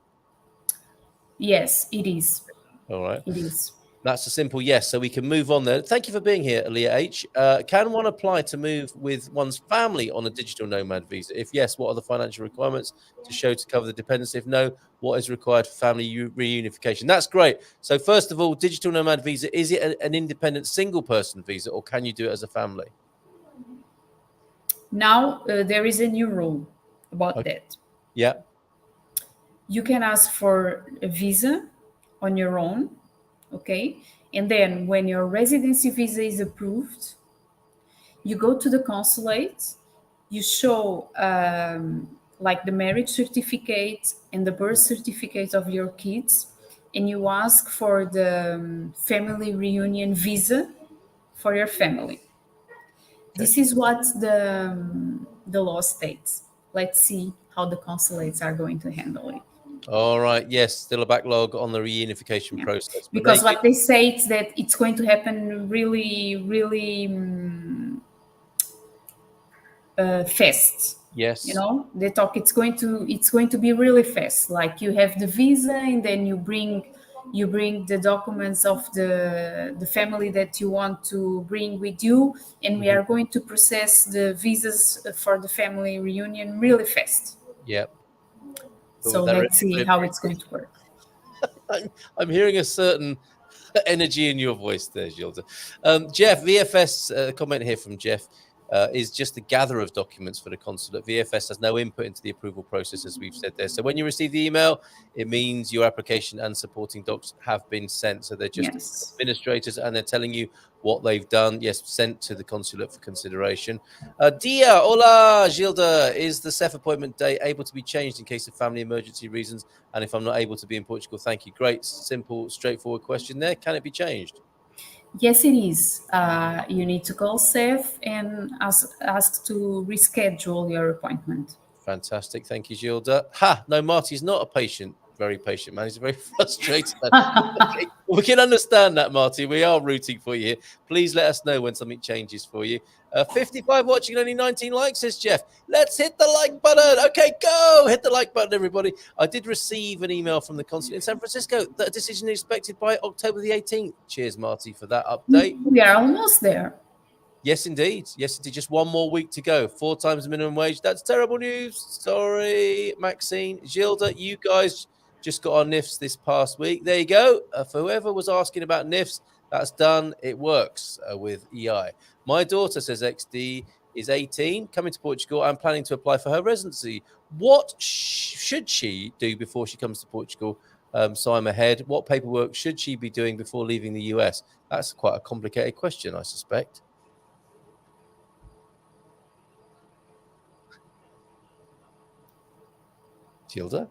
Yes, it is. All right. It is. That's a simple yes. So we can move on there. Thank you for being here, Leah H. Can one apply to move with one's family on a digital nomad visa? If yes, what are the financial requirements to show to cover the dependency? If no, what is required for family reunification? That's great. So first of all, digital nomad visa, is it an independent single person visa, or can you do it as a family? Now there is a new rule about that. Yeah. You can ask for a visa on your own, okay? And then when your residency visa is approved, you go to the consulate, you show like the marriage certificate and the birth certificate of your kids, and you ask for the family reunion visa for your family. This is what the law states. Let's see how the consulates are going to handle it. All right. Yes, still a backlog on the reunification process. Because what they say is that it's going to happen really, really fast. Yes. They talk. It's going to be really fast. Like you have the visa, and then you bring the documents of the family that you want to bring with you, and we are going to process the visas for the family reunion really fast. Yep. So let's see how it's going to work. I'm hearing a certain energy in your voice there, Gilda. Jeff, VFS, comment here from Jeff, is just a gatherer of documents for the consulate. VFS has no input into the approval process, as we've said there. So when you receive the email, it means your application and supporting docs have been sent. So they're just administrators, and they're telling you what they've done. Yes, sent to the consulate for consideration. Dia, hola, Gilda. Is the CEF appointment date able to be changed in case of family emergency reasons? And if I'm not able to be in Portugal, thank you. Great, simple, straightforward question there. Can it be changed? Yes, it is. You need to call CEF and ask to reschedule your appointment. Fantastic. Thank you, Gilda. No, Marty's not a patient, very patient man. He's a very frustrated man. Okay. We can understand that, Marty. We are rooting for you here. Please let us know when something changes for you. 55 watching, only 19 likes, says Jeff. Let's hit the like button. Okay, go. Hit the like button, everybody. I did receive an email from the consulate in San Francisco. That decision is expected by October the 18th. Cheers, Marty, for that update. We are almost there. Yes, indeed. Yes, indeed. Just one more week to go. 4 times the minimum wage. That's terrible news. Sorry, Maxine. Gilda, you guys just got our NIFs this past week. There you go. For whoever was asking about NIFs, that's done. It works with EI. My daughter, says XD, is 18, coming to Portugal. I'm planning to apply for her residency. What should she do before she comes to Portugal? So I'm ahead. What paperwork should she be doing before leaving the US? That's quite a complicated question, I suspect. Gilda?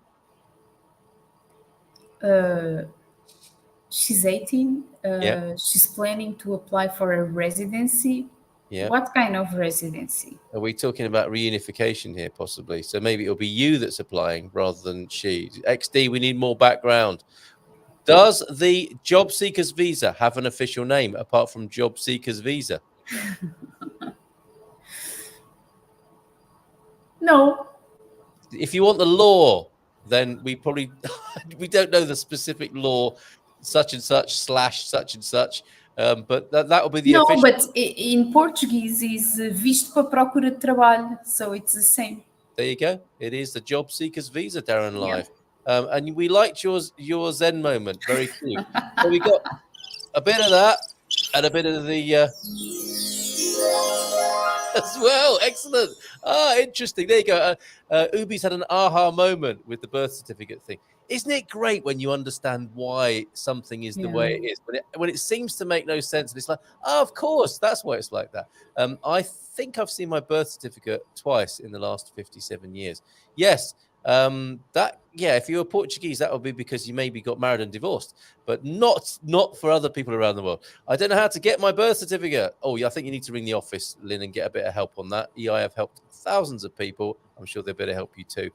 She's 18. Yeah. She's planning to apply for a residency. Yeah. What kind of residency? Are we talking about reunification here, possibly? So maybe it'll be you that's applying rather than she. XD, we need more background. Does the job seekers visa have an official name apart from job seekers visa? No. If you want the law, then we probably we don't know the specific law, such and such / such and such. But that will be the No, official. but in Portuguese is visto para procura de trabalho, so it's the same. There you go. It is the job seekers visa, Darren Yeah. Live. And we liked your Zen moment. Very cute. So we got a bit of that and a bit of the as well. Excellent. Interesting. There you go. Ubi's had an aha moment with the birth certificate thing. Isn't it great when you understand why something is the way it is? When it seems to make no sense, and it's like, oh, of course, that's why it's like that. I think I've seen my birth certificate twice in the last 57 years. Yes. If you're Portuguese, that will be because you maybe got married and divorced, but not for other people around the world. I don't know how to get my birth certificate. Oh, yeah, I think you need to ring the office, Lynn, and get a bit of help on that. EI have helped thousands of people. I'm sure they'll better help you too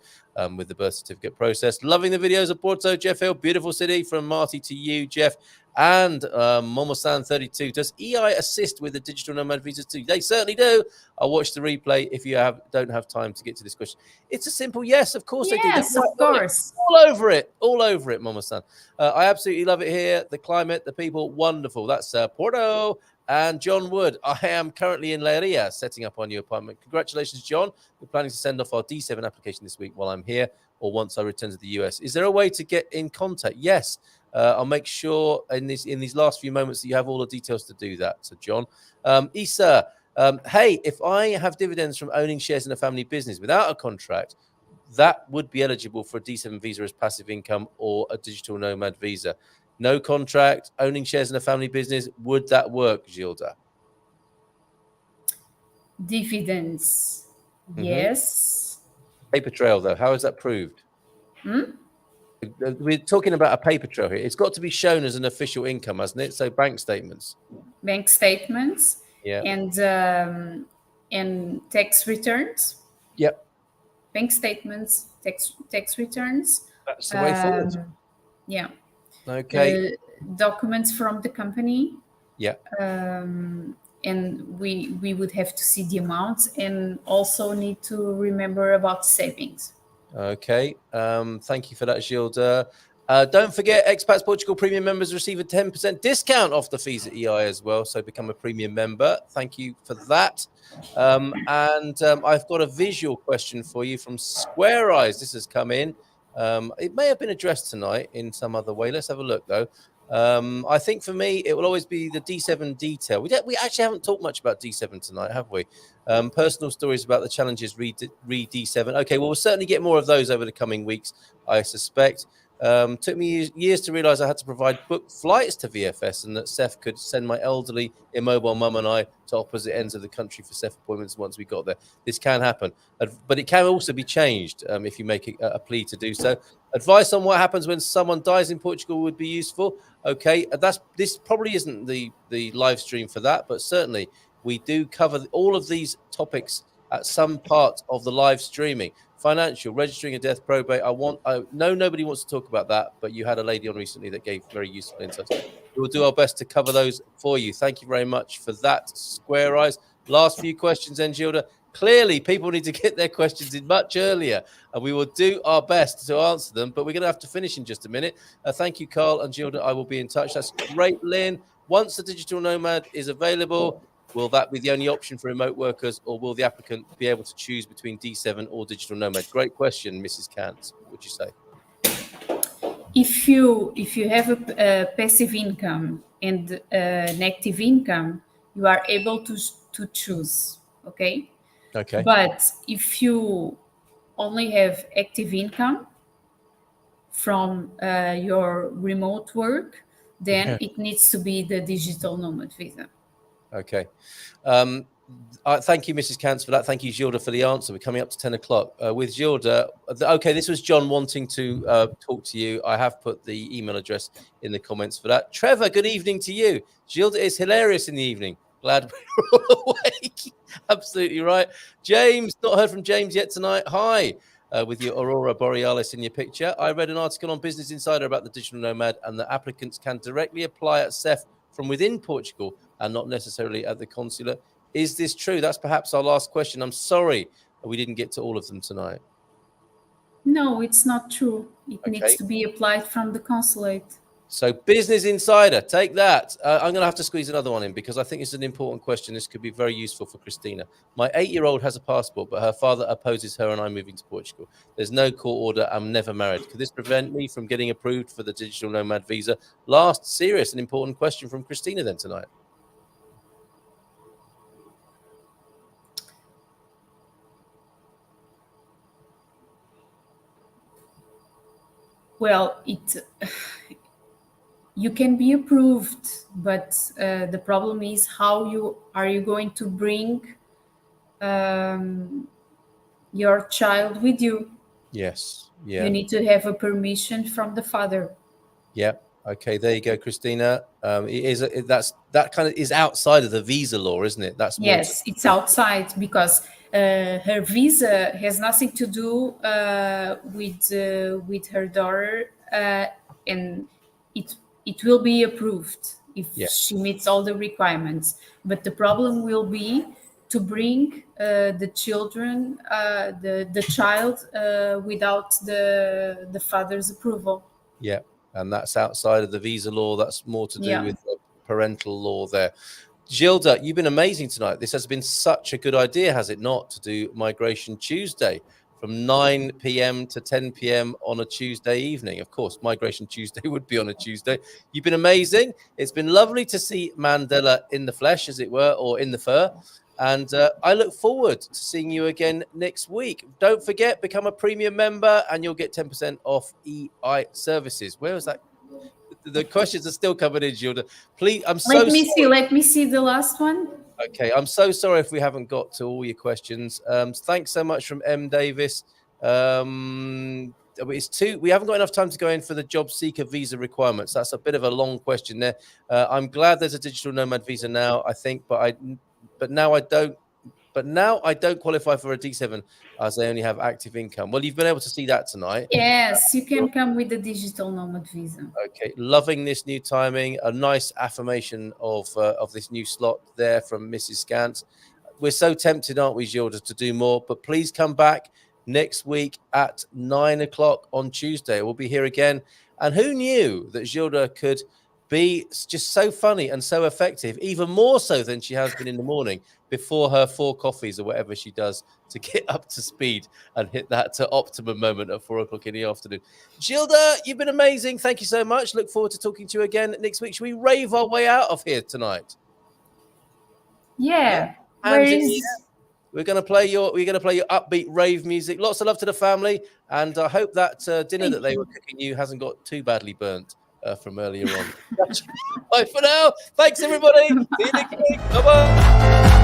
with the birth certificate process. Loving the videos of Porto, Jeff Hill, beautiful city. From Marty to you, Jeff. And Momosan32, does EI assist with the digital nomad visas too? They certainly do. I'll watch the replay if you don't have time to get to this question. It's a simple yes, of course they do. Yes, of course. All over it, Momosan. I absolutely love it here. The climate, the people, wonderful. That's Porto. And John Wood, I am currently in Leiria setting up our new apartment. Congratulations, John. We're planning to send off our D7 application this week while I'm here or once I return to the US. Is there a way to get in contact? Yes. I'll make sure in these last few moments that you have all the details to do that. So, John. Issa, hey, if I have dividends from owning shares in a family business without a contract, that would be eligible for a D7 visa as passive income or a digital nomad visa. No contract, owning shares in a family business. Would that work, Gilda? Dividends, yes. Paper trail, though. How is that proved? We're talking about a paper trail here. It's got to be shown as an official income, hasn't it? So bank statements. Bank statements. Yeah. And tax returns. Yep. Bank statements, tax returns. That's the way forward. Yeah. Okay. Documents from the company. Yeah. And we would have to see the amounts and also need to remember about savings. Okay. Thank you for that, Gilda. Don't forget, Expats Portugal premium members receive a 10% discount off the fees at EI as well. So become a premium member. Thank you for that. I've got a visual question for you from Square Eyes. This has come in. It may have been addressed tonight in some other way. Let's have a look, though. I think for me, it will always be the D7 detail. We actually haven't talked much about D7 tonight, have we? Personal stories about the challenges, read D7. Okay, well, we'll certainly get more of those over the coming weeks, I suspect. Took me years to realize I had to provide booked flights to VFS and that Seth could send my elderly immobile mum and I to opposite ends of the country for Seth appointments once we got there. This can happen, but it can also be changed if you make a plea to do so. Advice on what happens when someone dies in Portugal would be useful. Okay, this probably isn't the live stream for that, but certainly we do cover all of these topics at some part of the live streaming. Financial, registering a death, probate. I know nobody wants to talk about that, but you had a lady on recently that gave very useful insights. We will do our best to cover those for you. Thank you very much for that, Square Eyes. Last few questions, then, Gilda. Clearly, people need to get their questions in much earlier, and we will do our best to answer them, but we're going to have to finish in just a minute. Thank you, Carl and Gilda. I will be in touch. That's great, Lynn. Once the digital nomad is available, will that be the only option for remote workers, or will the applicant be able to choose between D7 or digital nomad? Great question, Mrs. Kant. What would you say? If you have a passive income and an active income, you are able to choose. Okay. Okay. But if you only have active income from your remote work, then it needs to be the digital nomad visa. Okay. Thank you, Mrs. Kantz, for that. Thank you, Gilda, for the answer. We're coming up to 10 o'clock. With Gilda, okay, this was John wanting to talk to you. I have put the email address in the comments for that. Trevor, good evening to you. Gilda is hilarious in the evening. Glad we're all awake. Absolutely right. James, not heard from James yet tonight. Hi. With your Aurora Borealis in your picture. I read an article on Business Insider about the digital nomad and the applicants can directly apply at CEF from within Portugal and not necessarily at the consulate. Is this true? That's perhaps our last question. I'm sorry we didn't get to all of them tonight. No, it's not true. It needs to be applied from the consulate. So Business Insider, take that. I'm going to have to squeeze another one in because I think it's an important question. This could be very useful for Christina. My 8-year-old has a passport, but her father opposes her and I moving to Portugal. There's no court order. I'm never married. Could this prevent me from getting approved for the digital nomad visa? Last serious and important question from Christina then tonight. Well, you can be approved, but the problem is how are you going to bring your child with you? Yes. Yeah. You need to have a permission from the father. Yeah. Okay. There you go, Christina. That kind of is outside of the visa law, isn't it? That's yes, it's outside because her visa has nothing to do with her daughter, and it will be approved if she meets all the requirements. But the problem will be to bring the children, the child, without the father's approval. Yeah, and that's outside of the visa law. That's more to do with the parental law there. Gilda, you've been amazing tonight. This has been such a good idea, has it not, to do Migration Tuesday from 9 p.m. to 10 p.m. on a Tuesday evening. Of course, Migration Tuesday would be on a Tuesday. You've been amazing. It's been lovely to see Mandela in the flesh, as it were, or in the fur. And I look forward to seeing you again next week. Don't forget, become a premium member and you'll get 10% off EI services. Where was that? The questions are still coming in, Gilda. Please, I'm so sorry. Let me see the last one. Okay, I'm so sorry if we haven't got to all your questions. Thanks so much from M. Davis. We haven't got enough time to go in for the job seeker visa requirements. That's a bit of a long question there. I'm glad there's a digital nomad visa now, I think, but now I don't qualify for a D7 as I only have active income. Well, you've been able to see that tonight. Yes, you can come with the digital nomad visa. Okay, loving this new timing. A nice affirmation of this new slot there from Mrs. Scant. We're so tempted, aren't we, Gilda, to do more? But please come back next week at 9 o'clock on Tuesday. We'll be here again. And who knew that Gilda could be just so funny and so effective, even more so than she has been in the morning before her 4 coffees or whatever she does to get up to speed and hit that optimum moment at 4 o'clock in the afternoon. Gilda, you've been amazing. Thank you so much. Look forward to talking to you again next week. Should we rave our way out of here tonight? Yeah. We're going to play your upbeat rave music. Lots of love to the family, and I hope that dinner that they were cooking you hasn't got too badly burnt from earlier on. Bye for now. Thanks, everybody. See you next week. Bye-bye.